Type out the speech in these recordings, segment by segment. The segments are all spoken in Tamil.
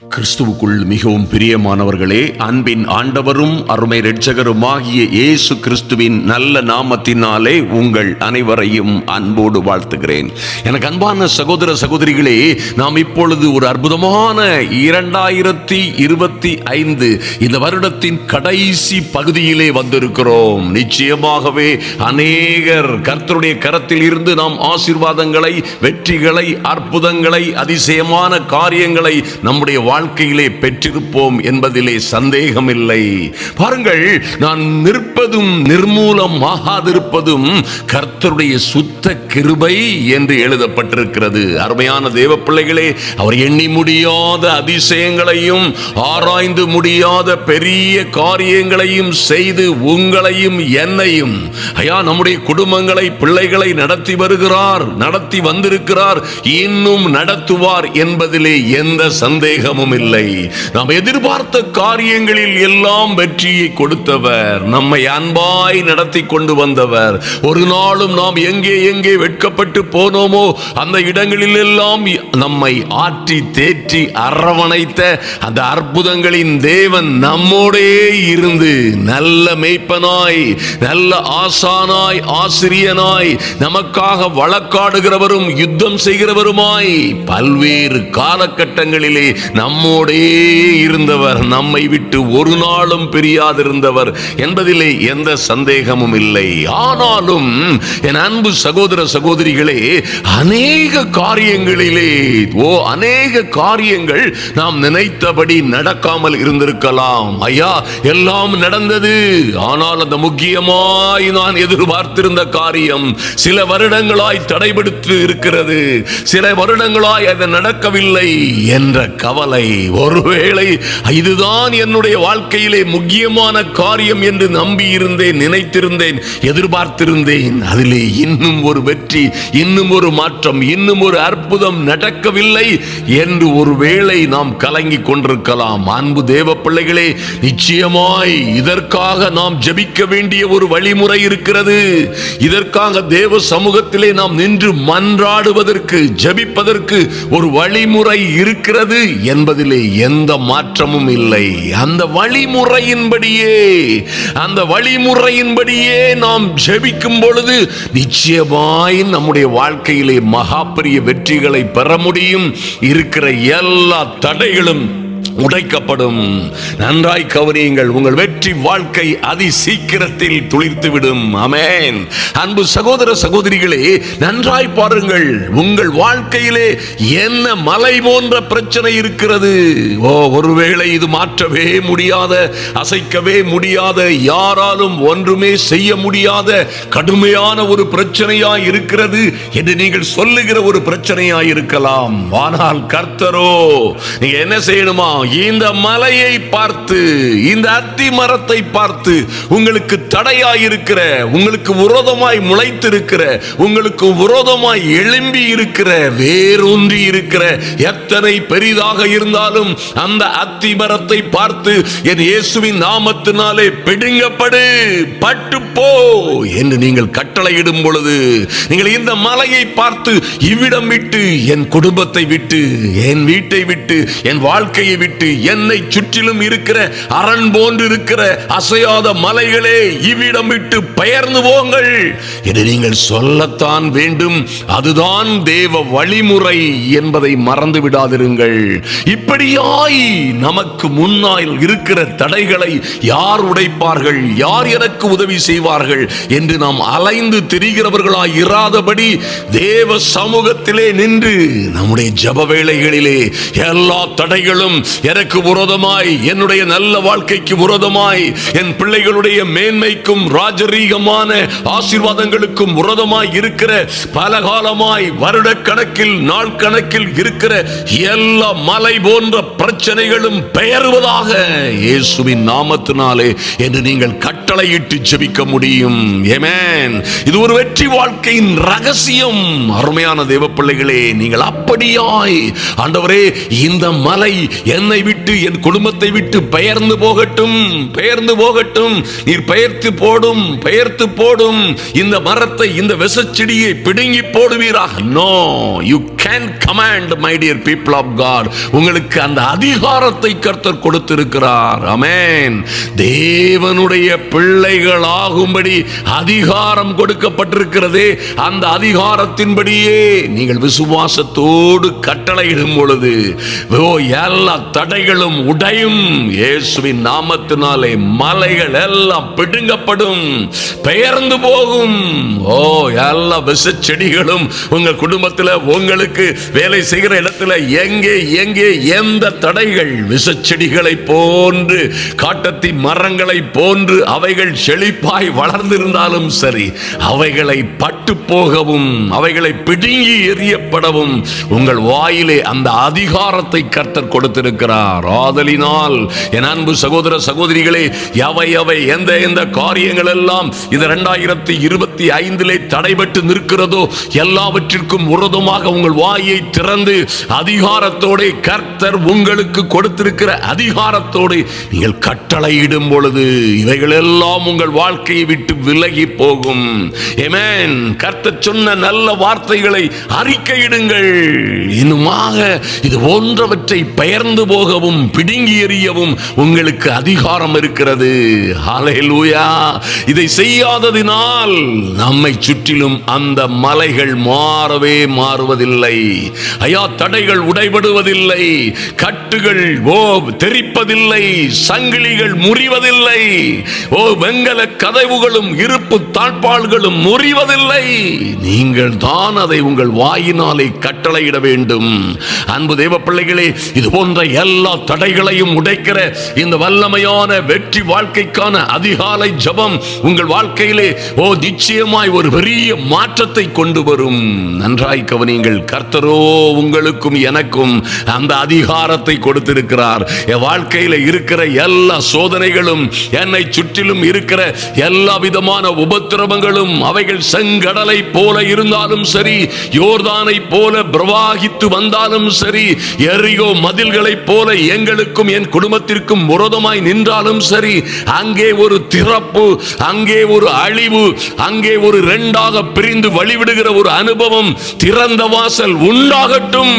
கிறிஸ்துவுக்குள் மிகவும் பிரியமானவர்களே, அன்பின் ஆண்டவரும் அருமை இரட்சகருமாகிய இயேசு கிறிஸ்துவின் நல்ல நாமத்தினாலே உங்கள் அனைவரையும் அன்போடு வாழ்த்துகிறேன். எனக்கு அன்பான சகோதர சகோதரிகளே, நாம் இப்பொழுது ஒரு அற்புதமான 2025 இந்த வருடத்தின் கடைசி பகுதியிலே வந்திருக்கிறோம். நிச்சயமாகவே அநேகர் கர்த்தருடைய கரத்தில் இருந்து நாம் ஆசீர்வாதங்களை, வெற்றிகளை, அற்புதங்களை, அதிசயமான காரியங்களை நம்முடைய வாழ்க்கையிலே பெற்றிருப்போம் என்பதிலே சந்தேகமில்லை. பாருங்கள், நான் நிற்பதும் நிர்மூலம் ஆகாதிருப்பதும் கர்த்தருடைய சுத்த கிருபை என்று எழுதப்பட்டிருக்கிறது. அருமையான தேவ பிள்ளைகளே, அவர் எண்ணி முடியாத அதிசயங்களையும் ஆராய்ந்து முடியாத பெரிய காரியங்களையும் செய்து உங்களையும் என்னையும் நம்முடைய குடும்பங்களை, பிள்ளைகளை நடத்தி வருகிறார், நடத்தி வந்திருக்கிறார், இன்னும் நடத்துவார் என்பதிலே எந்த சந்தேகமும் இல்லை. நாம் எதிர்பார்த்த காரியங்களில் எல்லாம் வெற்றியை கொடுத்தவர், நம்மை அன்பாய் நடத்தி கொண்டு வந்தவர். ஒரு நாளும் நாம் எங்கே எங்கே வெட்கப்பட்டு போனோமோ அந்த இடங்களில் எல்லாம் நம்மை ஆற்றி தேற்றி அரவணைத்த அந்த அற்புதங்களின் தேவன் நம்மோடே இருந்து நல்ல மேய்ப்பனாய், நல்ல ஆசானாய், ஆசிரியனாய், நமக்காக வழக்காடுகிறவரும் யுத்தம் செய்கிறவருமாய் பல்வேறு காலகட்டங்களிலே நம்மோடே இருந்தவர், நம்மை விட்டு ஒரு நாளும் பிரியாதிருந்தவர் என்பதிலே எந்த சந்தேகமும் இல்லை. ஆனாலும் என் அன்பு சகோதர சகோதரிகளே, அநேக காரியங்களிலே அநேக காரியங்கள் நாம் நினைத்தபடி நடக்காமல் இருந்திருக்கலாம். ஐயா, எல்லாம் நடந்தது. ஆனால் அந்த முக்கியமாய் நான் எதிர்பார்த்திருந்த காரியம் சில வருடங்களாய் தடைபடுத்தி இருக்கிறது, சில வருடங்களாய் அது நடக்கவில்லை என்ற கவலை. ஒருவேளை இதுதான் என்னுடைய வாழ்க்கையிலே முக்கியமான காரியம் என்று நம்பி இருந்தேன், நினைத்திருந்தேன், எதிர்பார்த்திருந்தேன். அதிலே இன்னும் ஒரு வெற்றி, இன்னும் ஒரு மாற்றம், இன்னும் ஒரு அற்புதம் நடக்கவில்லை என்று ஒருவேளை நாம் கலங்கிக் கொண்டிருக்கலாம். அன்பு தேவ பிள்ளைகளே, நிச்சயமாய் இதற்காக நாம் ஜெபிக்க வேண்டிய ஒரு வழிமுறை இருக்கிறது. இதற்காக தேவ சமூகத்திலே நாம் நின்று மன்றாடுவதற்கு, ஜெபிப்பதற்கு ஒரு வழிமுறை இருக்கிறது என்பதிலே எந்த மாற்றமும் இல்லை. அந்த வழிமுறையின்படியே நாம் ஜெபிக்கும் பொழுது நிச்சயமாய் நம்முடைய வாழ்க்கையிலே மகா பெரிய வெற்றிகளை பெற முடியும். இருக்கிற எல்லா தடைகளும் உடைக்கப்படும். நன்றாய் கவனியுங்கள், உங்கள் வெற்றி வாழ்க்கை அதி சீக்கிரத்தில் துளிர்த்துவிடும். ஆமென். அன்பு சகோதர சகோதரிகளே, நன்றாய் பாருங்கள், உங்கள் வாழ்க்கையிலே என்ன மலை போன்ற பிரச்சனை இருக்கிறது. ஒருவேளை இது மாற்றவே முடியாத, அசைக்கவே முடியாத, யாராலும் ஒன்றுமே செய்ய முடியாத கடுமையான ஒரு பிரச்சனையாய் இருக்கிறது என்று நீங்கள் சொல்லுகிற ஒரு பிரச்சனையாய் இருக்கலாம். ஆனால் கர்த்தரோ, நீங்க என்ன செய்யணுமா? இந்த மலையை பார்த்து, இந்த அத்தி மரத்தை பார்த்து, உங்களுக்கு தடையாயிருக்கிற, உங்களுக்கு விரோதமாய் முளைத்திருக்கிற, உங்களுக்கு விரோதமாய் எழும்பி இருக்கிற, வேரூன்றி இருக்கிற எத்தனை பெரிதாக இருந்தாலும் அந்த அத்தி மரத்தை பார்த்து, என் இயேசுவின் நாமத்தினாலே பிடுங்கப்படு, பட்டுப்போ என்று நீங்கள் கட்டளையிடும் பொழுது, நீங்கள் இந்த மலையை பார்த்து இவ்விடம் விட்டு, என் குடும்பத்தை விட்டு, என் வீட்டை விட்டு, என் வாழ்க்கையை விட்டு, என்னை சுற்றிலும் இருக்கிற அரண் போன்று இருக்கிற அசையாத மலைகளே, இவ்விடம் விட்டு பெயர்ந்து போங்கள் என்று நீங்கள் சொல்லத்தான் வேண்டும். அதுதான் தேவ வழிமுறை என்பதை மறந்து விடாதிருங்கள். இப்படியாய் நமக்கு முன்னால் இருக்கிற தடைகளை யார் உடைப்பார்கள், யார் எனக்கு உதவி செய்வார்கள் என்று நாம் அலைந்து திரிகிறவர்களாய் இராதபடி தேவ சமூகத்திலே நின்று நம்முடைய ஜெப வேளைகளிலே எல்லா தடைகளும் எனக்கு விரோதமாய், என்னுடைய நல்ல வாழ்க்கைக்கு விரோதமாய், என் பிள்ளைகளுடைய மேன்மைக்கும் ராஜரீகமான ஆசீர்வாதங்களுக்கும் விரோதமாய் இருக்கிற, பல காலமாய் வருட கணக்கில், நாள் கணக்கில் இருக்கிற எல்லா மலை போன்ற பிரச்சனைகளும் பெயருவதாக இயேசுவின் நாமத்தினாலே என்று நீங்கள் கட்டளையிட்டு ஜெபிக்க முடியும். ஆமென். இது ஒரு வெற்றி வாழ்க்கையின் ரகசியம். அருமையான தேவ பிள்ளைகளே, நீங்கள் அப்படியாய், ஆண்டவரே, இந்த மலை என்ன என்னை விட்டு என் குடும்பத்தை விட்டு பெயர்ந்து போகட்டும், பெயர்ந்து போகட்டும். நீர் பெயர்த்து போடும் இந்த மரத்தை, இந்த விஷச்செடியை பிடுங்கி போடுவீராக. No, you can command my dear people of God. உங்களுக்கு அந்த அதிகாரத்தை கர்த்தர் கொடுத்திருக்கிறார். ஆமென். தேவனுடைய பிள்ளைகள் ஆகும்படி அதிகாரம் கொடுக்கப்பட்டிருக்கிறதே, அந்த அதிகாரத்தின்படியே நீங்கள் விசுவாசத்தோடு கட்டளையிடும் பொழுது எல்லா தடைகளும் உடையும். இயேசுவின் நாமத்தினாலே மலைகள் எல்லாம் பிடுங்கப்படும், பெயர்ந்து போகும். எல்லா விஷச்செடிகளும் உங்க குடும்பத்தில், உங்களுக்கு வேலை செய்கிற இடத்துல எங்கே எந்த தடைகள் விஷச்செடிகளை போன்று, காட்டத்தி மரங்களை போன்று அவைகள் செழிப்பாய் வளர்ந்திருந்தாலும் சரி, அவைகளை பட்டு போகவும், அவைகளை பிடுங்கி எறியப்படவும் உங்கள் வாயிலே அந்த அதிகாரத்தை கர்த்தர் கொடுத்திருக்கிறார். ஆதலினால் என் அன்பு சகோதர சகோதரிகளே, எவை எந்த காரியங்கள் எல்லாம் இந்த 2025 தடைபட்டு நிற்கிறதோ எல்லாவற்றிற்கும் விரோதமாக உங்கள் வாயை திறந்து அதிகாரத்தோட, கர்த்தர் உங்களுக்கு கொடுத்திருக்கிற அதிகாரத்தோடு நீங்கள் கட்டளையிடும் பொழுது இவைகள் எல்லாம் உங்கள் வாழ்க்கையை விட்டு விலகி போகும். ஆமென். கர்த்தர் சொன்ன நல்ல வார்த்தைகளை அறிக்கையிடுங்கள். இன்னுமாக இது போன்றவற்றை பெயர்ந்து போகவும் பிடுங்கி எறியவும் உங்களுக்கு அதிகாரம் இருக்கிறது. ஹல்லேலூயா. இதை செய்யாததினால் நம்மை சுற்றிலும் அந்த மலைகள் மாறுவதில்லை. ஐயா, தடைகள் உடைபடுவதில்லை, கட்டுகள் தெரிப்பதில்லை, சங்கிலிகள் முறிவதில்லை, வெங்கல கதவுகளும் இருப்பு தாழ்பாள்களும் முறிவதில்லை. நீங்கள் தான் அதை உங்கள் வாயினாலே கட்டளையிட வேண்டும். அன்பு தேவ பிள்ளைகளே, இது போன்ற எல்லா தடைகளையும் உடைக்கிற இந்த வல்லமையான வெற்றி வாழ்க்கைக்கான அதிகாலை ஜெபம் உங்கள் வாழ்க்கையிலே நிச்சயமாய் ஒரு பெரிய மாற்றத்தை கொண்டு வரும். நன்றாய் கவனியுங்கள். கர்த்தரோ உங்களுக்கும் எனக்கும் அந்த அதிகாரத்தை கொடுத்திருக்கிறார். என் வாழ்க்கையில இருக்கிற எல்லா சோதனைகளும், என்னை சுற்றிலும் இருக்கிற எல்லா விதமான உபத்திரவங்களும், அவைகள் செங்கடலை போல இருந்தாலும் சரி, யோர்தானை போல பிரவாகித்து வந்தாலும் சரி, எரிகோ மதில்களை போல எங்களுக்கும் என் குடும்பத்திற்கும் விரோதமாய் நின்றாலும் சரி, அங்கே ஒரு திறப்பு, அங்கே ஒரு அழிவு, அங்கே ஒரு இரண்டாக பிரிந்து வழிவிடுகிற ஒரு அனுபவம், திறந்த வாசல் உண்டாகட்டும்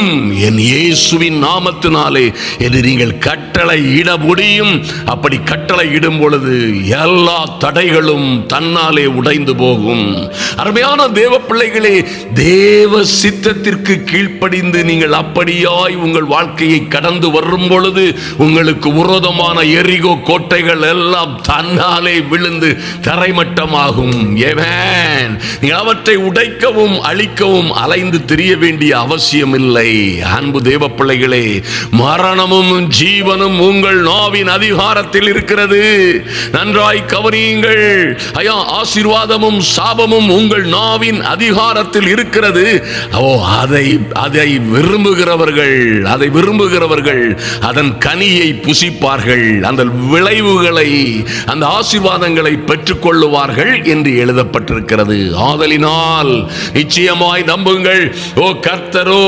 என் இயேசுவின் நாமத்தினாலே என்று நீங்கள் கட்டளை இட முடியும். அப்படி கட்டளை இடும் பொழுது எல்லா தடைகளும் தன்னாலே உடைந்து போகும். அருமையான தேவ பிள்ளைகளே, தேவ சித்தத்திற்கு கீழ்ப்படிந்து நீங்கள் அப்படியாய் உங்கள் வாழ்க்கையை கடந்து வரும் பொழுது உங்களுக்கு விரோதமான எரிகோ கோட்டைகள் எல்லாம் தன்னாலே விழுந்து தரைமட்டமாகும். ஆமென். நீங்கள் அவற்றை உடைக்கவும் அழிக்கவும் அலைந்து திரிய வேண்டிய அவசியம் இல்லை. அன்பு தேவ பிள்ளைகளே, மரணமும் ஜீவனும் உங்கள் நாவின் அதிகாரத்தில் இருக்கிறது. நன்றாய் கவனியுங்கள். ஐயா, ஆசீர்வாதமும் சாபமும் உங்கள் நாவின் அதிகாரத்தில் இருக்கிறது. அதை விரும்புகிறவர்கள் அதன் கனியை புசிப்பார்கள், அந்த விளைவுகளை, அந்த ஆசீர்வாதங்களை பெற்றுக் கொள்ளுவார்கள் என்று எழுதப்பட்டிருக்கிறது. ஆதலினால் நிச்சயமாய் நம்புங்கள். கர்த்தரோ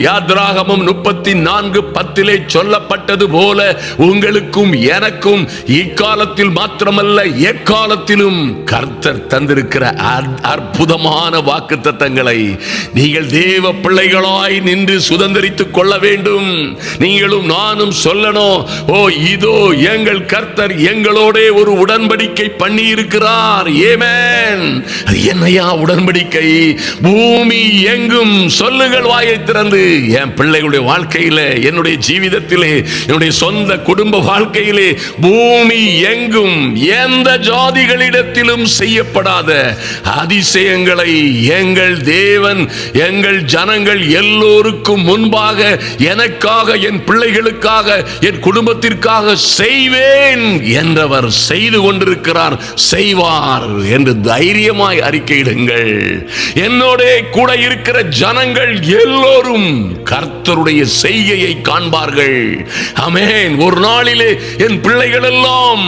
யாத்ராகமம் 34:10 சொல்லப்பட்டது போல உங்களுக்கும் எனக்கும் இக்காலத்தில் மாத்திரமல்ல எக்காலத்திலும் கர்த்தர் தந்திருக்கிற அற்புதமான வாக்குத்தத்தங்களை நீங்கள் தேவ பிள்ளைகளாய் நின்று சுதந்தரித்துக் கொள்ள வேண்டும். நீங்களும் நானும் சொல்லணும், இதோ எங்கள் கர்த்தர் எங்களோட ஒரு உடன்படிக்கை பண்ணி இருக்கிறார். ஆமென். என்னையா உடன்படிக்கை? பூமி எங்கும் சொல்லுங்கள் வாயை திறந்து. என் பிள்ளைகளுடைய வாழ்க்கையில, என்னுடைய ஜீவிதத்திலே, என்னுடைய சொந்த குடும்ப வாழ்க்கையிலே பூமி எங்கும் எந்த ஜாதிகளிடத்திலும் செய்யப்படாத அதிசயங்களை எங்கள் தேவன் எங்கள் ஜனங்கள் எல்லோருக்கும் முன்பாக எனக்காக, என் பிள்ளைகளுக்காக, என் குடும்பத்திற்காக செய்வேன் என்றவர் செய்து கொண்டிருக்கிறார், செய்வார் என்று தைரியமாய் அறிக்கையிடுங்கள். என்னோட கூட இருக்கிற ஜனங்கள் எல்லோரும் கர்த்தருடைய செய்கையை காண்பார்கள். ஆமென். ஒரு நாளிலே என் பிள்ளைகள் எல்லாம்,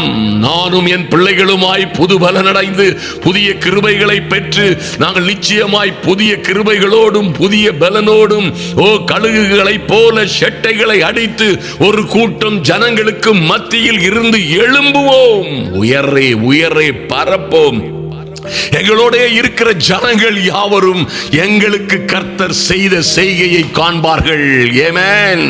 நானும் என் பிள்ளைகளுமாய் புது பலனடைந்து புதிய கிருபைகளை பெற்று நாங்கள் நிச்சயமாய் புதிய கிருபைகளோடும் புதிய பலனோடும் கழுகுகளை போல செட்டைகளை அடித்து எடுத்து ஒரு கூட்டம் ஜனங்களுக்கு மத்தியில் இருந்து எழும்புவோம், உயரே உயரே பரப்போம். எங்களோட இருக்கிற ஜனங்கள் யாவரும் எங்களுக்கு கர்த்தர் செய்த செய்கையை காண்பார்கள். ஆமென்.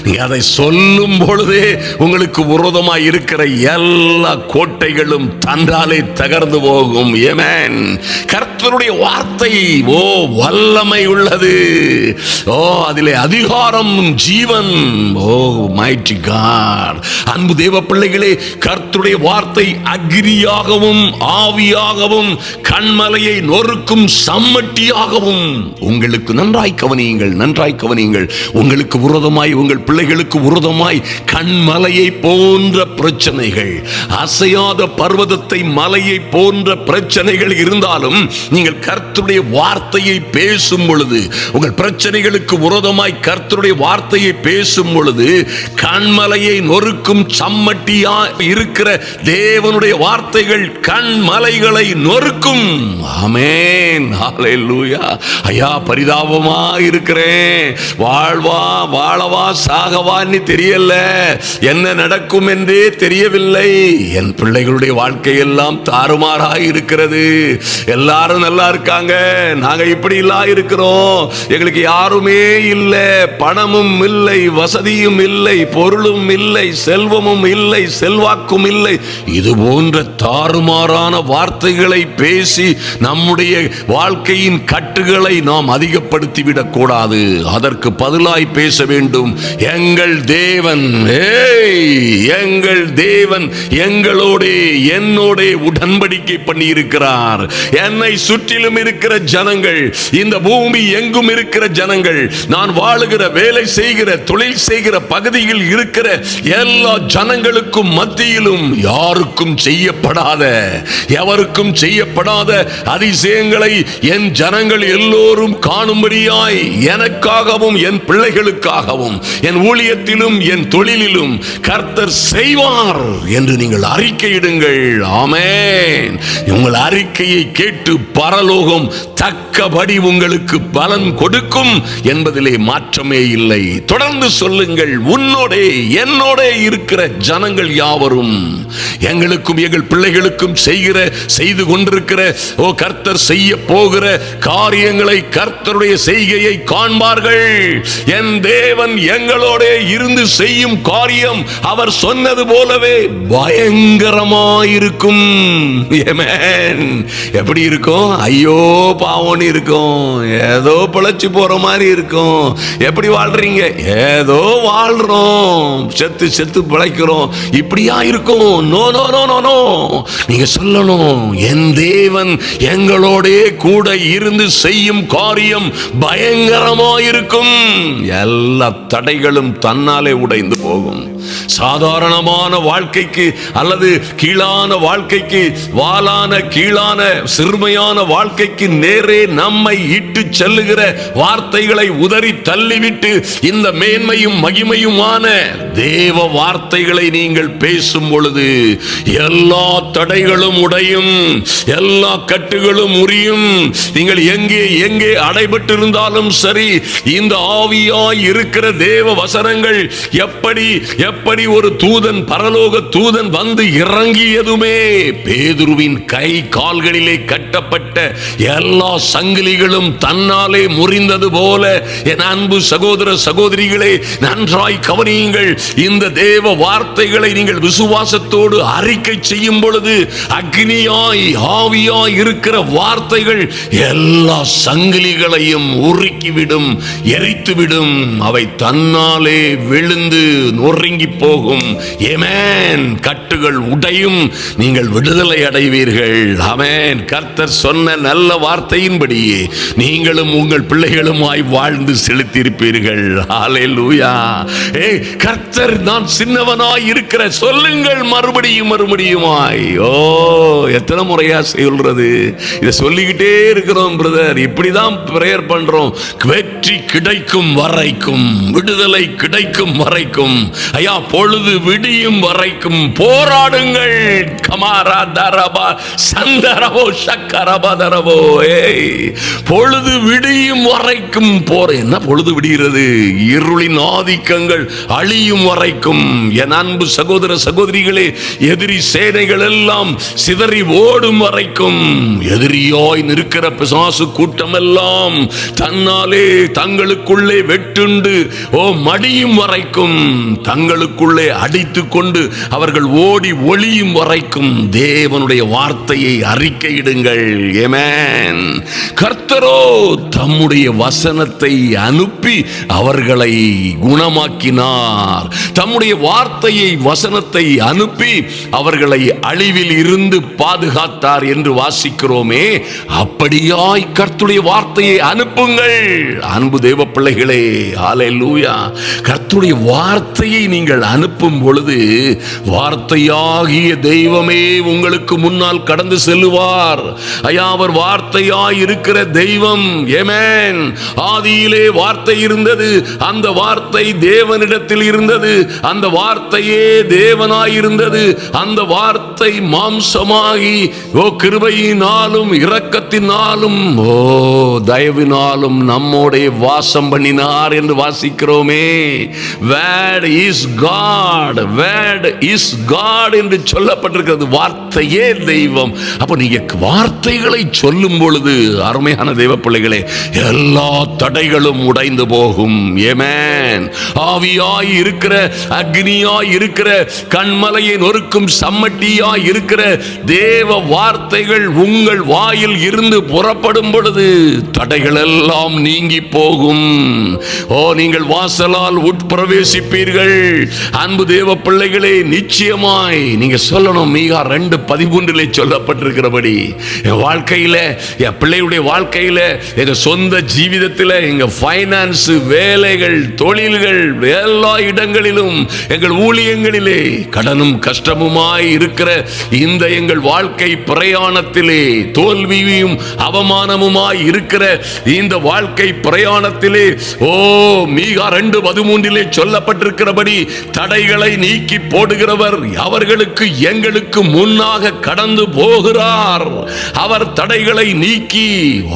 நீ அதை சொல்லும் பொழுதே உங்களுக்கு விரோதமாய் இருக்கிற எல்லா கோட்டைகளும் தன்றாலே தகர்ந்து போகும். ஆமென். கர்த்தருடைய வார்த்தை வல்லமை உள்ளது. அதிலே அதிகாரம், ஜீவன். Mighty God. அன்பு தேவ பிள்ளைகளே, கர்த்தருடைய வார்த்தை அக்னியாகவும் ஆவியாகவும் கண்மலையை நொறுக்கும் சம்மட்டியாகவும். உங்களுக்கு நன்றாய் கவனியுங்கள். உங்களுக்கு விரோதமாய், உங்கள் பிள்ளைகளுக்கு விரோதமாய் கண்மலையை போன்ற பிரச்சனைகள், அசையாத பர்வதத்தை மலையை போன்ற பிரச்சனைகள் இருந்தாலும் நீங்கள் கர்த்தருடைய வார்த்தையை பேசும் பொழுது, உங்கள் பிரச்சனைகளுக்கு விரோதமாய் கர்த்தருடைய வார்த்தையை பேசும் பொழுது, கண்மலையை நொறுக்கும் சம்மட்டியா இருக்கிற தேவனுடைய வார்த்தைகள் கண்மலைகளை நொறுக்கும். ஆமென். ஹல்லேலூயா. ஐயா, பரிதாபமா இருக்கிறேன், வாழ்வா வாழவா சாகவான்னு தெரியல, என்ன நடக்கும் என்றே தெரியவில்லை. என் பிள்ளைகளுடைய வாழ்க்கையெல்லாம் தாறுமாறாய் இருக்கிறது. எல்லாரும் நல்லா இருக்காங்க, நாங்க இப்படி எல்லாம் இருக்கிறோம், எங்களுக்கு யாருமே இல்லை, பணமும் இல்லை, வசதியும் இல்லை, பொருளும் இல்லை, செல்வமும் இல்லை, செல்வாக்கும் இல்லை. இது போன்ற தாறுமாறான வார்த்தைகளை பேசி நம்முடைய வாழ்க்கையின் கட்டுகளை நாம் அதிகப்படுத்திவிடக் கூடாது. அதற்கு பதிலாய் பேச வேண்டும், எங்கள் தேவன், எங்கள் தேவன் எங்களோட என்னோட உடன்படிக்கை பண்ணி இருக்கிறார். என்னை சுற்றிலும் இருக்கிற ஜனங்கள், இந்த பூமி எங்கும் இருக்கிற ஜனங்கள், நான் வாழுகிற, வேலை செய்கிற, தொழில் செய்கிற பகுதியில் இருக்கிற எல்லா ஜனங்களுக்கும் மத்தியிலும் யாருக்கும் செய்யப்படாத, எவருக்கும் செய்யப்படாத அதிசயங்களை என் ஜனங்கள் எல்லோரும் காணும்படியாய் எனக்காகவும் என் பிள்ளைகளுக்காகவும் என் ஊழியத்திலும் என் தொழிலிலும் கர்த்தர் செய்வார் என்று நீங்கள் அறிக்கையிடுங்கள். ஆமென். உங்கள் அறிக்கையை கேட்டு பரலோகம் தக்கபடி உங்களுக்கு பலன் கொடுக்கும் என்பதிலே மாற்றமே இல்லை. தொடர்ந்து சொல்லுங்கள், உன்னோட என்னோட இருக்கிற ஜனங்கள் யாவரும் எங்களுக்கும் எங்கள் பிள்ளைகளுக்கும் செய்து கொண்டிருக்கிற கர்த்தர் செய்ய போகிற காரியங்களை, கர்த்தருடைய செய்கையை காண்பார்கள். என் தேவன் எங்களோட இருந்து செய்யும் காரியம் அவர் சொன்னது போலவே பயங்கரமாயிருக்கும். எப்படி இருக்கும்? ஐயோ பாவம் இருக்கும், ஏதோ பிழைச்சு போற மாதிரி இருக்கும். எப்படி வாழ்றீங்க? ஏதோ வாழ்றோம், செத்து செத்து பிழைக்கிறோம், இப்படியா இருக்கும்? No no no no no. நீங்க சொல்லணும், என் தேவன் எங்களோட கூட இருந்து செய்யும் காரியம் பயங்கரமாயிருக்கும். எல்லா தடைகளும் தன்னாலே உடைந்து போகும். சாதாரணமான வாழ்க்கைக்கு அல்லது கீழான வாழ்க்கைக்கு, வாளான கீழான சிறுமையான வாழ்க்கைக்கு நேரே நம்மை இட்டு செல்லுகிற வார்த்தைகளை உதறி தள்ளிவிட்டு இந்த மேன்மையும் மகிமையுமான தேவ வார்த்தைகளை நீங்கள் பேசும் பொழுது எல்லா தடைகளும் உடையும், எல்லா கட்டுகளும் முறியும். நீங்கள் எங்கே எங்கே அடைபட்டு இருந்தாலும் சரி, இந்த ஆவியாய் இருக்கிற தேவ வசனங்கள் எப்படி எப்படி ஒரு தூதன், பரலோக தூதன் வந்து இறங்கியதுமே பேதுருவின் கை கால்களிலே கட்டப்பட்ட எல்லா சங்கிலிகளும் தன்னாலே முறிந்தது போல, என் அன்பு சகோதர சகோதரிகளே, நன்றாய் கவனியுங்கள். இந்த தேவ வார்த்தைகளை நீங்கள் விசுவாசத்தோடு அறிக்கை செய்யும் பொழுது அக்னியாய் ஆவியாய் இருக்கிற வார்த்தைகள் எல்லா சங்கிலிகளையும் உருக்கிவிடும், எரித்துவிடும். அவை தன்னாலே விழுந்து நொறுங்கி போகும். ஆமென். கட்டுகள் உடையும், நீங்கள் விடுதலை அடைவீர்கள். ஆமென். கர்த்தர் சொன்ன நல்ல வார்த்தையின்படியே நீங்களும் உங்கள் பிள்ளைகளுமாய் வாழ்ந்து செலுத்தியிருப்பீர்கள். ஹல்லேலூயா. கர்த்தர் நான் சின்னவனாய் இருக்கிற சொல்லுங்கள் மறுபடியும் மறுபடியுமாய். எத்தனை முறையா சொல்றது? இதை சொல்லிக்கிட்டே இருக்கிறோம் பிரதர், இப்படிதான் பிரேயர் பண்றோம். வெற்றி கிடைக்கும் வரைக்கும், விடுதலை கிடைக்கும் வரைக்கும், ஐயா பொழுது விடியும் வரைக்கும் போராடுங்கள். கமாரா தரபா சந்தரவோ சக்கரபதரவோ. பொழுது விடியும் வரைக்கும் என்ன பொழுது விடுகிறது? இருளின் ஆதிக்கங்கள் அழியும் வரைக்கும். என் அன்பு சகோதர சகோதரிகளே, எதிரி சேனைகள் எல்லாம் சிதறி ஓடும் வரைக்கும், எதிரியாய் நிற்கிற பிசாசு கூட்டம் எல்லாம் தன்னாலே தங்களுக்குள்ளே வெட்டுண்டு மடியும் வரைக்கும், தங்களுக்குள்ளே அடித்துக் கொண்டு அவர்கள் ஓடி ஒளியும் வரைக்கும் தேவனுடைய வார்த்தையை அறிக்கையிடுங்கள். ஆமென். கர்த்தரோ தம்முடைய வசனத்தை அனுப்பி அவர்களை குணமாக்கினார். தம்முடைய வார்த்தையை வசனத்தை அனுப்பி அவர்களை அழிவில் இருந்து பாதுகாத்தார் என்று வாசிக்கிறோமே. அப்படியாய் கர்த்தருடைய வார்த்தையை அனுப்புங்கள். அன்பு தேவ பிள்ளைகளே, ஹல்லேலூயா. கர்த்தருடைய வார்த்தையை நீங்கள் அனுப்பும் பொழுது வார்த்தையாகிய தெய்வமே உங்களுக்கு முன்னால் கடந்து செல்லுவார். ஐயா, அவர் வார்த்தையாய் இருக்கிற தெய்வம். ஆமென். ஆதியிலே வார்த்தை இருந்தது, அந்த வார்த்தை தேவனிடத்தில் இருந்தது, அந்த வார்த்தையே தேவனாய் இருந்தது. அந்த வார்த்தை மாம்சமாகி கிருபையினாலும் இரக்கத்தினாலும் தயவினாலும் நம்மோடைய வாசம் பண்ணினார் என்று வாசிக்கிறோமே. Word is God, word is God என்று சொல்லப்பட்டிருக்கிறது. வார்த்தையே தெய்வம். அப்ப நீங்க வார்த்தைகளை சொல்லும் பொழுது அருமையான தேவ பிள்ளைகளே, எல்லா தடைகளும் உடைந்து போகும். ஆமென். ஆவியாய் இருக்கிற, அக்னியாய் இருக்கிற, கண்மலையை நொறுக்கும் சம்மட்டியாய் இருக்கிற தேவ வார்த்தைகள் உங்கள் வாயில் இருந்து புறப்படும் பொழுது தடைகள் எல்லாம் நீங்கி போகும். நீங்கள் வாசலால் உட்பிரவேசிப்பீர்கள். அன்பு தேவ பிள்ளைகளே, நிச்சயமாய் நீங்க சொல்லணும். மீகா 2:13 சொல்லப்பட்டிருக்கிறபடி என் வாழ்க்கையில, என் பிள்ளையுடைய வாழ்க்கையில, எங்க சொந்த ஜீவிதத்தில், எங்க பைனான்ஸ், வேலைகள், தொழில்கள், எல்லா இடங்களிலும், எங்கள் ஊழியங்களிலே கடனும் கஷ்டமுமாய் இருக்கிற இந்த எங்கள் வாழ்க்கை பிரயாணத்திலே, தோல்வியும் அவமானமுமாய் இருக்கிற இந்த வாழ்க்கை பிரயாணத்திலே, மீகா 2:13 சொல்லப்பட்டிருக்கிறபடி தடைகளை நீக்கி போடுகிறவர் அவர்களுக்கு எங்களுக்கு முன்னாக கடந்து போகிறார். அவர் தடைகளை நீக்கி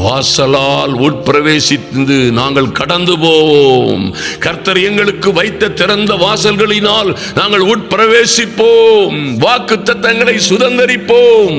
வாசலால் உட்பிரவேசித்து நாங்கள் கடந்து போவோம். கர்த்தர் எங்களுக்கு வைத்த திறந்த வாசல்களினால் நாங்கள் உட்பிரவேசிப்போம். வாக்குத்தத்தங்களை சுதந்தரிப்போம்.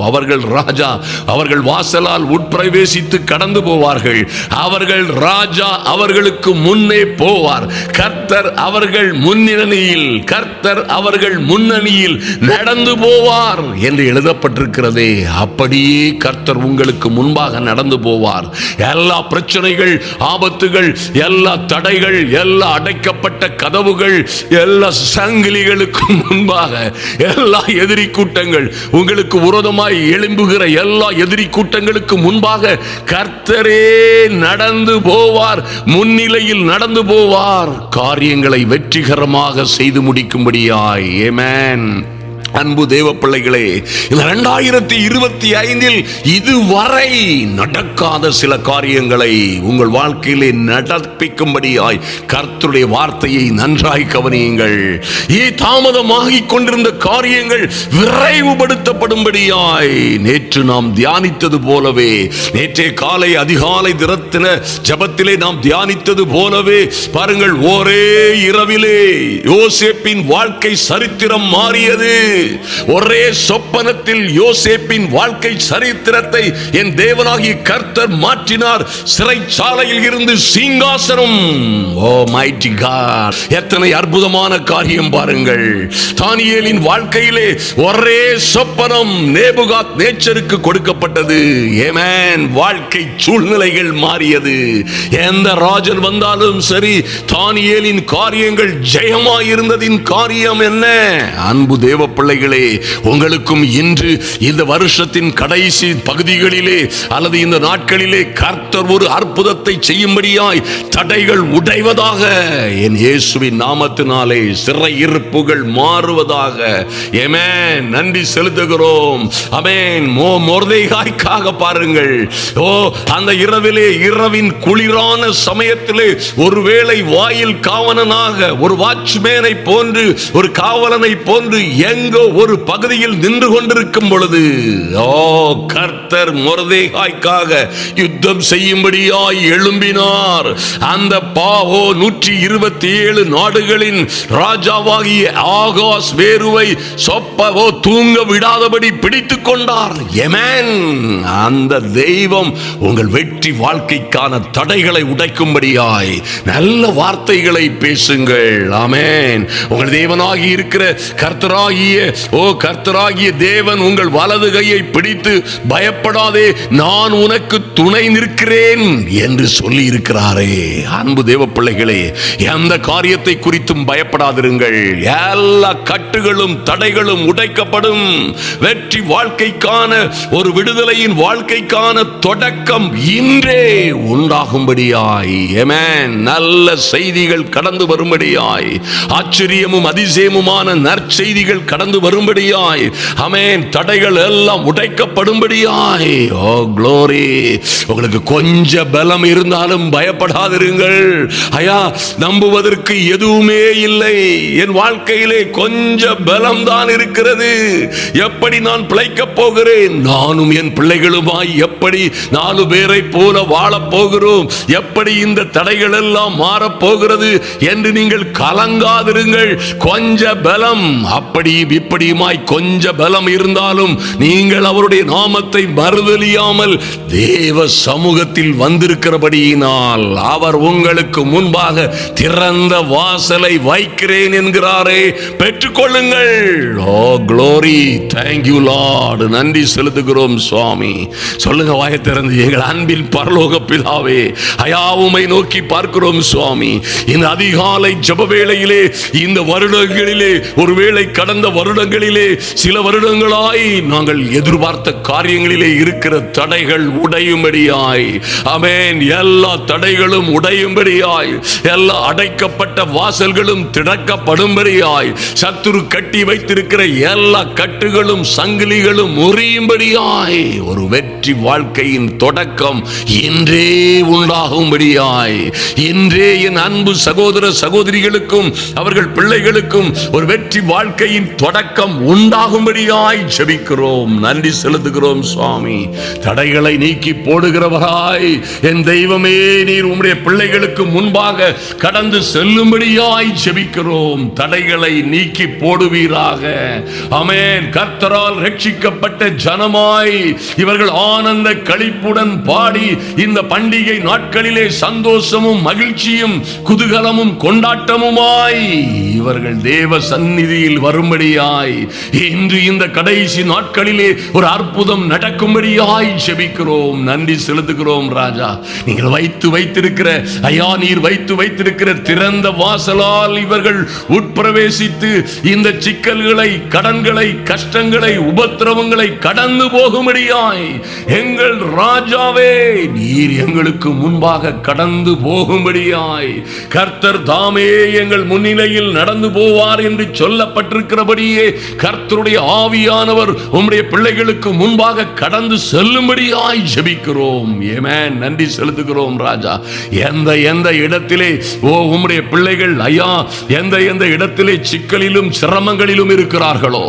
அவர்கள் ராஜா, அவர்கள் வாசலால் உட்பிரவேசித்து கடந்து போவார்கள். அவர்கள் ராஜா அவர்களுக்கு முன்னே போவார். கர்த்தர் அவர்கள் முன்னணியில், கர்த்தர் அவர்கள் முன்னணியில் நடந்து போவார் என்று எழுதப்பட்டிருக்கிறதே. அப்படியே கர்த்தர் உங்களுக்கு முன்பாக நடந்து போவார். எல்லா பிரச்சனைகள், ஆபத்துகள், எல்லா தடைகள், எல்லா அடைக்கப்பட்ட கதவுகள், எல்லா சங்கிலிகளுக்கு முன்பாக, எல்லா எதிரி கூட்டங்கள், உங்களுக்கு விரோதமாய் எழும்புகிற எல்லா எதிரி கூட்டங்களுக்கு முன்பாக கர்த்தரே நடந்து போவார். முன்னிலையில் நடந்து போவார். காரியங்களை வெற்றிகரமாக செய்து முடிக்கும்படியாய். ஆமென். அன்பு தேவ பிள்ளைகளே, இந்த 2025 இதுவரை நடக்காத சில காரியங்களை உங்கள் வாழ்க்கையிலே நடப்பிக்கும்படியாய் கர்த்தருடைய வார்த்தையை நன்றாய் கவனியுங்கள். தாமதமாகிக் கொண்டிருந்த காரியங்கள் விரைவுபடுத்தப்படும்படியாய் நேற்று நாம் தியானித்தது போலவே, நேற்றைய காலை அதிகாலை திரத்தின ஜபத்திலே நாம் தியானித்தது போலவே பாருங்கள், ஒரே இரவிலே யோசேப்பின் வாழ்க்கை சரித்திரம் மாறியது. ஒரே சொப்பனத்தில் யோசேப்பின் வாழ்க்கை சரித்திரத்தை என் தேவனாகிய கர்த்தர் மாற்றினார். சிறைச்சாலையில் இருந்து சிங்காசனம். ஓ மைட்டி காட், எத்தனை அற்புதமான காரியம் பாருங்கள். தானியேலின் வாழ்க்கையிலே ஒரே சொப்பனம் நேபுகாத் நேச்சருக்கு கொடுக்கப்பட்டது. ஆமென். வாழ்க்கை சூழ்நிலைகள் மாறியது. எந்த ராஜன் வந்தாலும் சரி, தானியேலின் காரியங்கள் ஜெயமாயிருந்ததின் காரியம் என்ன? அன்பு தேவ பிள்ளைகளே, உங்களுக்கும் இன்று இந்த வருஷத்தின் கடைசி பகுதிகளிலே அல்லது இந்த நாட்களிலே கர்த்தர் ஒரு அற்புதத்தை செய்யும்படியாய் தடைகள் உடைவதாக, என் இயேசுவின் நாமத்தினாலே சிறையிருப்புகள் மாறுவதாக. ஆமென். நன்றி செலுத்துகிறோம். ஆமென். மொர்தெகாய்க்காக பாருங்கள். அந்த இரவின் குளிரான சமயத்திலே ஒருவேளை வாயில் காவலனாக ஒரு வாட்ச்மேனை போன்று ஒரு காவலனை போன்று எங்கோ ஒரு பகுதியில் நின்று கொண்டிருக்கும் பொழுது கர்த்தர் மொர்தெகாய்க்காக யுத்தம் செய்யும்படியாய் எழும்பினார். அந்த 127 நாடுகளின் ராஜாவாகிய ஆகாஸ்வேருவை தூங்க விடாதபடி பிடித்துக் கொண்டார். ஆமென். அந்த தெய்வம் உங்கள் வெற்றி வாழ்க்கைக்கான தடைகளை உடைக்கும்படியாய் நல்ல வார்த்தைகளை பேசுங்கள். ஆமென். உங்கள் தேவனாகி இருக்கிற கர்த்தராகிய தேவன் உங்கள் வலது கையை பிடித்து பயப்படாதே, நான் உனக்கு துணை நிற்கிறேன் என்று சொல்லி இருக்கிறாரே. அன்பு தேவ பிள்ளைகளே, எந்த காரியத்தை குறித்தும் பயப்படாதிருங்கள். எல்லா கட்டுகளும் தடைகளும் உடைக்கப்படும். வெற்றி வாழ்க்கைக்கான ஒரு விடுதலையின் வாழ்க்கைக்கான தொடக்கம் இன்றே உண்டாகும்படியாய், ஆமென், நல்ல செய்திகள் கடந்து வரும்படியாய், ஆச்சரியமும் அதிசயமுமான நற்செய்திகள் கடந்து வரும்படியாய், ஆமென், தடைகள் எல்லாம் உடைக்கப்படும்படியாய். ஓ க்ளோரி. உங்களுக்கு கொஞ்ச பலம் இருந்தாலும் பயப்படாதிருங்கள். ஐயா, நம்புவதற்கு எதுவுமே இல்லை, என் வாழ்க்கையிலே கொஞ்ச பலம் தான் இருக்கிறது, எப்படி நான் பிழைக்கப் போகிறேன், நானும் என் பிள்ளைகளுமாய் எப்படி 4 பேரை போல வாழப் போகிறோம், எப்படி இந்த தடைகள் எல்லாம் மாறப் போகிறது என்று நீங்கள் கலங்காதிருங்கள். கொஞ்ச பலம் அப்படி இப்படியுமாய் கொஞ்ச பலம் இருந்தாலும் நீங்கள் அவருடைய நாமத்தை மறுதலியாமல் தேவ சமூகத்தில் வந்திருக்கிறபடியினால் அவர் உங்களுக்கு முன்பாக திறந்த வாசலை வைக்கிறேன் என்கிறாரே, பெற்றுக்கொள்ளுங்கள். ஓ க்ளோரி. Thank you Lord. நன்றி செலுத்துகிறோம் சுவாமி. சொல்லுங்க வாயை திறந்து, எங்கள் அன்பின் பரலோக பிதாவே, ஐயா உம்மை நோக்கி பார்க்கிறோம் சுவாமி. இந்த அதிகாலை ஜெப வேளையிலே, இந்த வருடங்களிலே, ஒருவேளை கடந்த வருடங்களிலே சில வருடங்களாய் நாங்கள் எதிர்பார்த்த காரியங்களிலே இருக்கிற தடைகள் உடையும்படியாய், ஆமென், எல்லா தடைகளும் உடையும்படியாய், எல்லா அடைக்கப்பட்ட வாசல்களும் திறக்கப்படும்படியாய், சத்துரு கட்டி வைத்திருக்கிற எல்லா கட்டுகளும் சங்கிலிகளும் முறியும்படியாய், ஒரு வெற்றி வாழ்க்கையின் தொடக்கம் இன்றே உண்டாகும்படியாய், இன்றே என் அன்பு சகோதர சகோதரிகளுக்கும் அவர்கள் பிள்ளைகளுக்கும் ஒரு வெற்றி வாழ்க்கையின் தொடக்கம் உண்டாகும்படியாய் ஜெபிக்கிறோம். நன்றி செலுத்துகிறோம் சுவாமி. தடைகளை நீக்கி போடுகிறவராய் என் தெய்வமே, நீர் உம்முடைய பிள்ளைகளுக்கு முன்பாக கடந்து செல்லும்படியாய் ஜெபிக்கிறோம். தடைகளை நீக்கி போடுவீராக. ஆமென். கர்த்தரால் ரட்சிக்கப்பட்ட ஜனமாய் இவர்கள் ஆனந்த களிப்புடன் பாடி இந்த பண்டிகை நாட்களிலே சந்தோஷமும் மகிழ்ச்சியும் குதூகலமும் கொண்டாட்டமுமாய் இவர்கள் தேவ சந்நிதியில் வரும்படியாய் இன்று இந்த கடைசி நாட்களிலே ஒரு அற்புதம் நடக்கும்படியாய் ஜெபிக்கிறோம். நன்றி செலுத்துகிறோம் ராஜா. நீங்கள் வைத்திருக்கிற ஐயா, நீர் வைத்திருக்கிற திறந்த வாசலால் இவர்கள் உட்பிரவேசித்து இந்த சிக்கல்களை, கடன்களை, கஷ்டங்களை, உபத்திரவங்களை கடந்து போகும்படியாய் எங்கள் ராஜாவே, நீர் எங்களுக்கு முன்பாக கடந்து போகும்படியாய் கர்த்தர் தாமே எங்கள் முன்னிலையில் நடந்து போவார் என்று சொல்லப்பட்டிருக்கிறபடியே கர்த்தருடைய ஆவியானவர் உம்முடைய பிள்ளைகளுக்கு முன்பாக கடந்து செல்லும்படியாய் ஜெபிக்கிறோம். ஆமென். நன்றி செலுத்துகிறோம் ராஜா. எந்த இடத்திலே உம்முடைய பிள்ளைகள் ஐயா எந்த இடத்திலே சிக்கலிலும் சிரமங்களிலும் இருக்கிறார்களோ,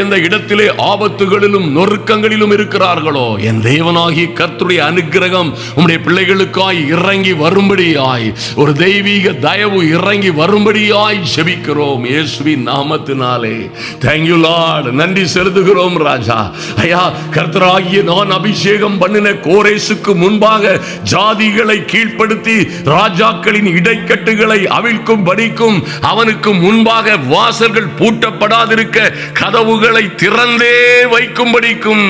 எந்த இடத்திலே ஆபத்துகளிலும் நொறுக்கங்களிலும் இருக்கிறார்களோ, என் தேவனாகிய கர்த்தருடைய அனுக்கிரகம் உம்முடைய பிள்ளைகளுக்காய் இறங்கி வரும்படியாய், ஒரு தெய்வீக தயவு இறங்கி வரும்படியாய் ஜெபிக்கிறோம் இயேசுவின் நாமத்தினாலே. Thank you Lord. நன்றி செலுத்துகிறோம் ராஜா. ஐயா, கர்த்தராகிய நான் அபிஷேகம் பண்ணின கோரேசுக்கு முன்பாக ஜாதிகளை கீழ்ப்படுத்தி ராஜாக்களின் இடைக்கட்டுகளை அவிழ்க்கும் படிக்கும் அவனுக்கு முன்பாக வாசல்கள் பூட்டப்படாதிருக்க கதவுகளை திறந்தே வைக்கும்படிக்கும்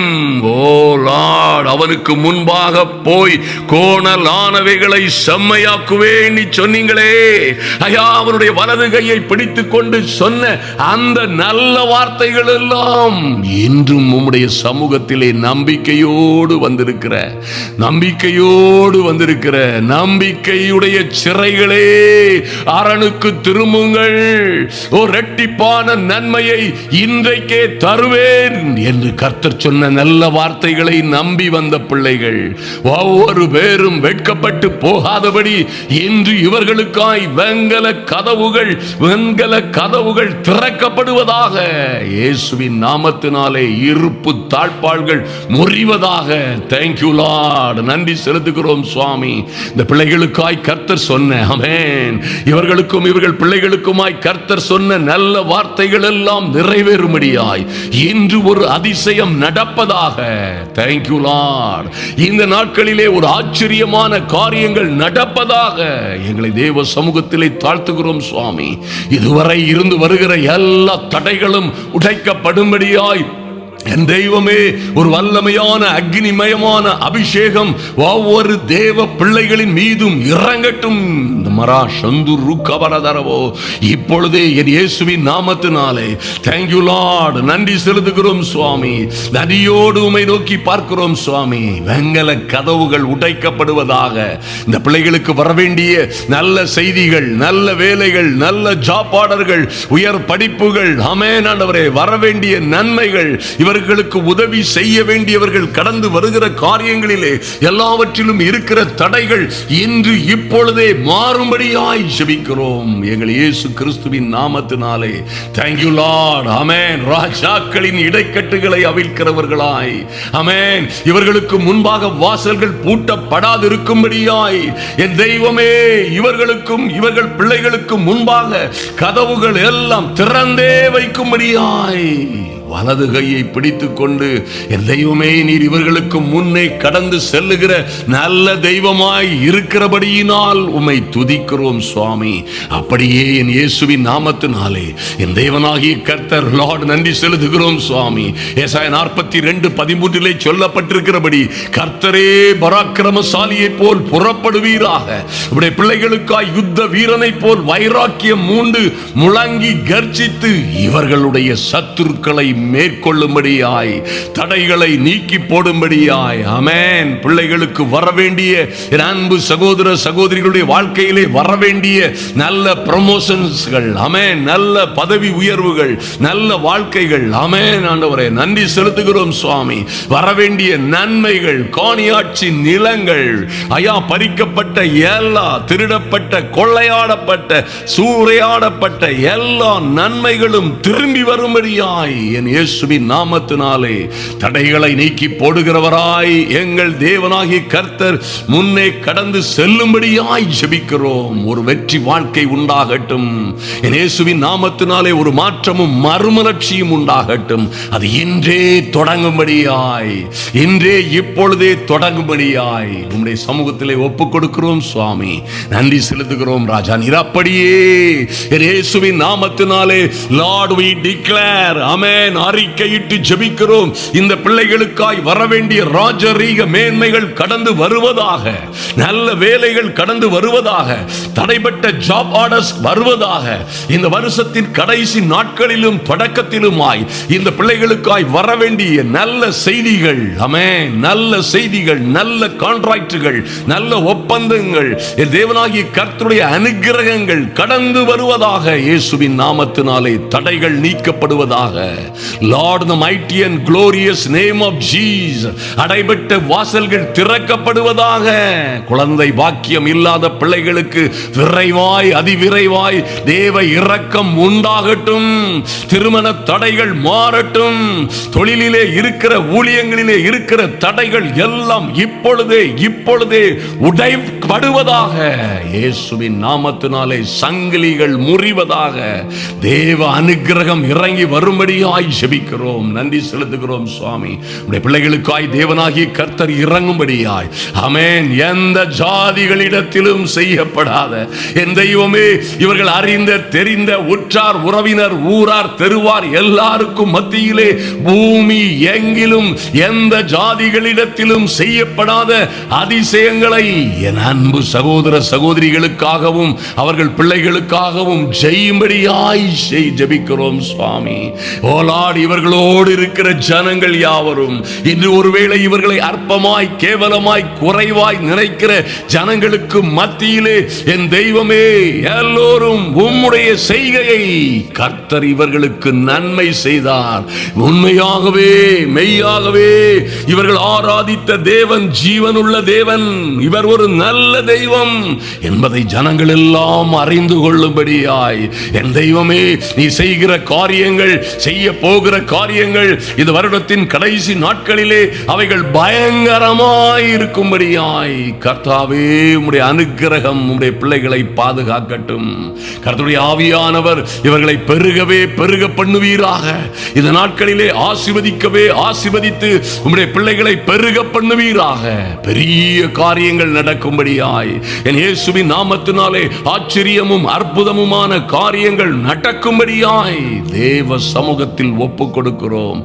ஓ லார்ட் அவனுக்கு முன்பாக போய் கோணலானவைகளை செம்மையாக்குவேன் நீ சொன்னீங்களே ஐயா. அவனுடைய வலது கையை பிடித்துக் கொண்டு சொன்ன அந்த நல்ல வார்த்தைகள் எல்லாம் இன்றும் உம்முடைய சமூகத்திலே நம்பிக்கையோடு வந்திருக்கிற நம்பிக்கையுடைய சிறைகளே அரணுக்கு திரும்புங்கள், ஒரு இரட்டிப்பான நன்மையை இன்றைக்கே தருவேன் என்று கர்த்தர் சொன்ன நல்ல வார்த்தைகளை நம்பி வந்த பிள்ளைகள் ஒவ்வொரு பேரும் வெட்கப்பட்டு போகாதபடி இன்று இவர்களுக்காய் வெண்கல கதவுகள் திறக்கப்படுவதாக, இயேசுவின் நாமத்தினாலே இருப்பு தாழ்பாள்கள் முறிவதாக. தேங்க்யூ லார்ட், நன்றி செலுத்துகிறோம் சுவாமி. இந்த பிள்ளைகளுக்காய் கர்த்தர் சொன்ன ஆமென், இவர்களுக்கும் இவர்கள் பிள்ளைகளுக்குமாய் கர்த்தர் சொன்ன நல்ல வார்த்தைகள் எல்லாம் நிறைவேறும்படியாய் இன்று ஒரு அதிசயம் நடப்பதாக. தேங்க்யூ லார்ட், இந்த நாட்களிலே ஒரு ஆச்சரியமான காரியங்கள் நடப்பதாக எங்களை தேவ சமூகத்திலே தாழ்த்துகிறோம் சுவாமி. இதுவரை இருந்து வருகிற எல்லா தடைகளும் உடைக்கப்படும்படியாய் என் தெய்வமே ஒரு வல்லமையான அக்னிமயமான அபிஷேகம் ஒவ்வொரு தேவ பிள்ளைகளின் மீதும் இறங்கட்டும். இப்பொழுதே என் இயேசுவின் நாமத்தினாலே தேங்க்யூ லார்ட், நன்றி செலுத்துகிறோம் சுவாமி. நதியோடு உம்மை நோக்கி பார்க்கிறோம் சுவாமி. வெண்கல கதவுகள் உடைக்கப்படுவதாக. இந்த பிள்ளைகளுக்கு வரவேண்டிய நல்ல செய்திகள், நல்ல வேலைகள், நல்ல ஜாப் ஆர்டர்கள், உயர் படிப்புகள், ஆமென் ஆண்டவரே, வரவேண்டிய நன்மைகள், இவர்களுக்கு உதவி செய்ய வேண்டியவர்கள் கடந்து வருகிற காரியங்களிலே எல்லாவற்றிலும் இருக்கிற தடைகள் இன்று இப்பொழுதே மாறும்படியாய் ஜெபிக்கிறோம் எங்கள் இயேசு கிறிஸ்துவின் நாமத்தினாலே. தேங்க்யூ லார்ட், ஆமென். ராஜாக்களின் இடைக்கட்டுகளை அவிழ்க்கிறவர்களாய், ஆமென், இவர்களுக்கு முன்பாக வாசல்கள் பூட்டப்படாதிருக்கும்படியாய் என் தெய்வமே இவர்களுக்கும் இவர்கள் பிள்ளைகளுக்கும் முன்பாக கதவுகள் எல்லாம் திறந்தே வைக்கும்படியாய் வலது கையை பிடித்துக் கொண்டு என் தெய்வமே நீர் இவர்களுக்கு முன்னே கடந்து செல்லுகிற நல்ல தெய்வமாய் இருக்கிறபடியினால் உம்மை துதிக்கிறோம் சுவாமி. அப்படியே என் இயேசுவின் நாமத்தினாலே என் தேவனாகிய கர்த்தர் லார்ட் நன்றி செலுத்துகிறோம் சுவாமி. ஏசாயா 42:13 சொல்லப்பட்டிருக்கிறபடி கர்த்தரே பராக்கிரமசாலியை போல் புறப்படுவீராக. உடைய பிள்ளைகளுக்காய் யுத்த வீரனை போல் வைராக்கியம் மூண்டு முழங்கி கர்ஜித்து இவர்களுடைய சத்துருக்களை மேற்கொள்ளும்படியாய், தடைகளை நீக்கி போடும்படியாய், ஆமென். பிள்ளைகளுக்கு வரவேண்டிய அன்பு சகோதர சகோதரிகளுடைய வாழ்க்கையிலே வரவேண்டிய நல்ல ப்ரமோஷன்ஸ்கள், ஆமென், நல்ல பதவி உயர்வுகள், நல்ல வாழ்க்கைகள், ஆமென் ஆண்டவரே, நன்றி செலுத்துகிறோம் சுவாமி. வரவேண்டிய நன்மைகள், காணியாட்சி நிலங்கள், ஐயா, பறிக்கப்பட்ட எல்லா, திருடப்பட்ட, கொள்ளையாடப்பட்ட, சூறையாடப்பட்ட எல்லா நன்மைகளும் திரும்பி வரும்படியாய் என் இயேசுவின் நாமத்தினாலே தடைகளை நீக்கி போடுகிறவராய் எங்கள் தேவனாகிய கர்த்தர் முன்னே கடந்து செல்லும்படியாய் ஜெபிக்கிறோம். ஒரு வெற்றி வாழ்க்கை உண்டாகட்டும் என் இயேசுவின் நாமத்தினாலே. ஒரு மாற்றமும் மறுமலர்ச்சியும் உண்டாகட்டும். அது இன்றே தொடங்கும்படியாய், இன்றே இப்பொழுதே தொடங்கும்படியாய் உம்முடைய சமூகத்திலே ஒப்புக் கொடுக்கிறோம் சுவாமி. நன்றி செலுத்துகிறோம் ராஜா. நீர் அப்படியே என் இயேசுவின் நாமத்தினாலே லார்ட் we declare, ஆமென், அறிக்கையிட்டு ஜெபிக்கிறோம். இந்த பிள்ளைகளுக்காய் வரவேண்டிய ராஜரீக மேன்மைகள் கடந்து வருவதாக, நல்ல வேலைகள் கடந்து வருவதாக, தடைப்பட்ட ஜாப் ஆர்டர்ஸ் வருவதாக, இந்த வருஷத்தின் கடைசி நாட்களிலும் தொடக்கத்திலுமாய் இந்த பிள்ளைகளுக்காய் வரவேண்டிய நல்ல செய்திகள், ஆமென், நல்ல செய்திகள், நல்ல கான்ட்ராக்டுகள், நல்ல ஒப்பந்தங்கள், என் தேவனாகிய கர்த்தருடைய அனுக்கிரகங்கள் கடந்து வருவதாக இயேசுவின் நாமத்தினாலே. தடைகள் நீக்கப்படுவதாக. Lord, the mighty and glorious name of Jesus, அடைபட்ட வாசல்கள் திறக்கப்படுவதாக. குழந்தை பாக்கியம் இல்லாத பிள்ளைகளுக்கு விரைவாய், அதிவிரைவாய் தேவ இரக்கம் உண்டாகட்டும். திருமண தடைகள் மாறட்டும். தொழிலிலே இருக்கிற, ஊழியங்களிலே இருக்கிற தடைகள் எல்லாம் இப்பொழுதே உடைப்படுவதாக. இயேசுவின் நாமத்தினாலே சங்கிலிகள் முறிவதாக. தேவ அனுக்கிரகம் இறங்கி வரும்படியாய் ஜெபிக்கிறோம். நன்றி செலுத்துகிறோம் சுவாமி. உடைய பிள்ளைகளுக்காய் தேவனாகிய கர்த்தர் இறங்கும்படியாய், ஆமென், எந்த ஜாதிகளிடத்திலும் செய்யப்படாத என் தெய்வமே, இவர்கள் அறிந்த தெரிந்த உற்றார் உறவினர் ஊரார் தெருவார் எல்லாருக்கும் மத்தியிலே பூமி எங்கிலும் எந்த ஜாதிகளிடத்திலும் செய்யப்படாத அதிசயங்களை என் அன்பு சகோதர சகோதரிகளுக்காகவும் அவர்கள் பிள்ளைகளுக்காகவும் ஜெயும்படியாய் ஜெபிக்கிறோம் சுவாமி. ஓ லார்ட், இவர்களோடு இருக்கிற ஜனங்கள் யாவரும் இன்று ஒருவேளை இவர்களை அற்பமாய், கேவலமாய், குறைவாய் நினைக்கிற ஜனங்களுக்கு மத்தியிலே என் தெய்வமே, எல்லோரும் உம்முடைய செய்கையை கர்த்தர் இவர்களுக்கு நன்மை செய்தார். உண்மையாகவே மெய்யாகவே இவர்கள் ஆராதித்த தேவன் ஜீவனுள்ள தேவன், இவர் ஒரு நல்ல தெய்வம் என்பதை ஜனங்கள் எல்லாம் அறிந்து கொள்ளும்படியாய் என் தெய்வமே, நீ செய்கிற காரியங்கள், செய்ய போகிற காரியங்கள் இந்த வருடத்தின் கடைசி நாட்களிலே அவைகள் பயங்கரமாய் இருக்கும்படியாய் கர்த்தாவே உம்முடைய அனுக்கிரகம் உம்முடைய பிள்ளைகளை பாதுகாக்கட்டும். கர்த்தருடைய ஆவியானவர் இவர்களை பெருகவே பெருக பண்ணுவீராக. இந்த நாட்களிலே ஆசீர்வதிக்கவே ஆசீர்வதித்து உம்முடைய பிள்ளைகளை பெருக பண்ணுவீராக. பெரிய காரியங்கள் நடக்கும்படியாய் என் இயேசுவின் நாமத்தினாலே ஆச்சரியமும் அற்புதமுமான காரியங்கள் நடக்கும்படியாய் தேவ சமூகத்தில் ஒப்புக் கொடுக்கிறோம்.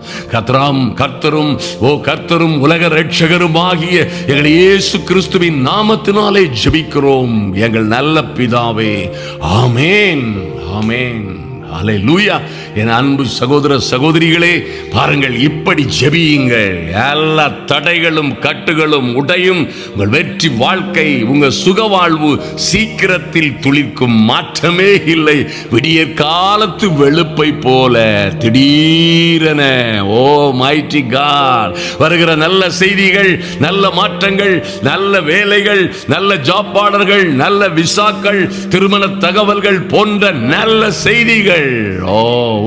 கர்த்தரும் உலக இரட்சகரும் ஆகிய எங்கள் இயேசு கிறிஸ்துவின் நாமத்தினாலே ஜெபிக்கிறோம் எங்கள் நல்ல பிதாவே. ஆமென், ஆமென், அல்லேலூயா. என் அன்பு சகோதர சகோதரிகளே, பாருங்கள், இப்படி ஜெபியுங்கள். எல்லா தடைகளும் கட்டுகளும் உடையும். உங்கள் வெற்றி வாழ்க்கை, உங்கள் சுகவாழ்வு சீக்கிரத்தில் துளிர்க்கும். மாற்றமே இல்லை. விடிய காலத்து வெளுப்பை போல திடீரென, ஓ மைட்டி காட், வருகிற நல்ல செய்திகள், நல்ல மாற்றங்கள், நல்ல வேலைகள், நல்ல ஜாப்பாளர்கள், நல்ல விசாக்கள், திருமண தகவல்கள் போன்ற நல்ல செய்திகள், ஓ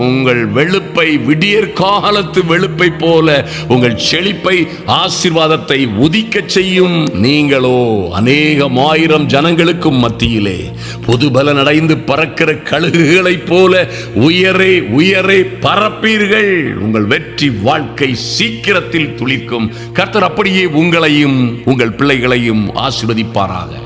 உங்கள் வெளுப்பை, விடியற் காலத்து வெளுப்பை போல உங்கள் செழிப்பை, ஆசீர்வாதத்தை உதிக்க செய்யும். நீங்களோ அநேகம் ஆயிரம் ஜனங்களுக்கு மத்தியிலே புது பலன் அடைந்து பறக்கிற கழுகுகளைப் போல உயரே உயரே பறப்பீர்கள். உங்கள் வெற்றி வாழ்க்கை சீக்கிரத்தில் துளிர்க்கும். கர்த்தர் அப்படியே உங்களையும் உங்கள் பிள்ளைகளையும் ஆசீர்வதிப்பாராக.